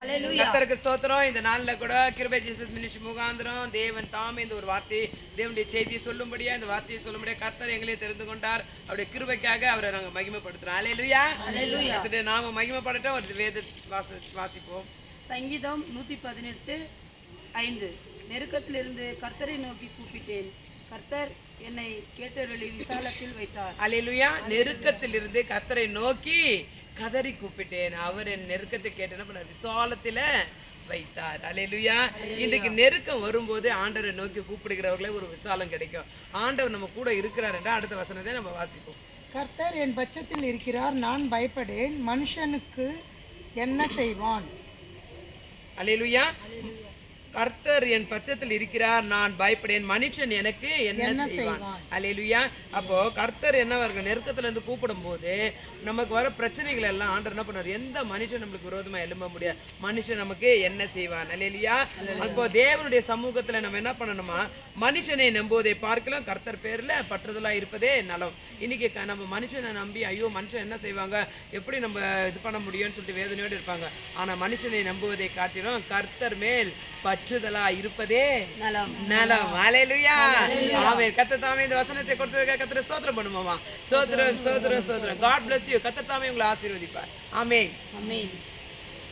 கர்த்தருக்கு ஸ்தோத்திரம். இந்த நாள்ல கூட கிருபை ஜீசஸ் மினிஸ்ட்ரி முகாந்திரம் தேவன் தாமே இந்த ஒரு வார்த்தை தேவனுடைய செய்தியை சொல்லும்படியா இந்த வார்த்தையை சொல்லும்படியா கர்த்தர் எங்களே தெரிந்து கொண்டார். அவருடைய கிருபைக்காக அவரை நாங்க மகிமைப்படுத்துறோம். அல்லேலூயா. கர்த்தருடைய நாம மகிமைப்படட்டும். ஒரு வேத வாசிப்போம். சங்கீதம் 118:5. நெருக்கத்திலிருந்து கர்த்தரை நோக்கி கூப்பிட்டேன், கர்த்தர் என்னை கேட்டருளி விசாலத்தில் வைத்தார். அல்லேலூயா. நெருக்கத்திலிருந்து கர்த்தரை நோக்கி கதறி கூப்பிட்டேன், அவர் என் நெருக்கத்தை கேட்டு என்ன பண்ணார், விசாலத்தில வைத்தார். அல்லேலூயா. இன்றைக்கு நெருக்கம் வரும்போது ஆண்டவரை நோக்கி கூப்பிடுகிறவர்களே ஒரு விசாலம் கிடைக்கும். ஆண்டவர் நம்ம கூட இருக்கிறார் என்றால் அடுத்த வசனத்தை நம்ம வாசிப்போம். கர்த்தர் என் பட்சத்தில் இருக்கிறார், நான் பயப்படேன், மனுஷனுக்கு என்ன செய்வான். அல்லேலூயா. கர்த்தர் என் பட்சத்தில் இருக்கிறார், நான் பயப்படேன், மனுஷன் எனக்கு என்ன செய்வான். அல்லேலூயா. அப்போ கர்த்தர் என்ன நெருக்கத்துல இருந்து கூப்பிடும் போது நமக்கு வர பிரச்சனைகள் எல்லாம் ஆண்டவர் என்ன பண்ணுவார், எந்த மனுஷன் நம்மளுக்கு விரோதமா எழும்ப முடியாது, மனுஷன் நமக்கு என்ன செய்வான். அல்லேலூயா. அப்போ தேவனுடைய சமூகத்துல நம்ம என்ன பண்ணணுமா, மனுஷனை நம்புவதை பார்க்கலாம் கர்த்தர் பேர்ல பற்றுதலா இருப்பதே நலம். இன்னைக்கு நம்ம மனுஷனை நம்பி ஐயோ மனுஷன் என்ன செய்வாங்க, எப்படி நம்ம இது பண்ண முடியும்னு சொல்லிட்டு வேதனையோடு இருப்பாங்க. ஆனா மனுஷனை நம்புவதை காட்டிலும் கர்த்தர் மேல் பற்றுதலா இருப்பதே நலம். அல்லேலூயா. ஆமென். கர்த்தர் தாமே இந்த வசனத்தை கொடுத்ததுக்காக கர்த்தரை ஸ்தோத்திரம் பண்ணுவோமா. ஸ்தோத்திரம் ஸ்தோத்திரம் ஸ்தோத்திரம். God bless you. கர்த்தர் தாமே உங்களை ஆசீர்வதிப்பார். ஆமென். ஆமென்.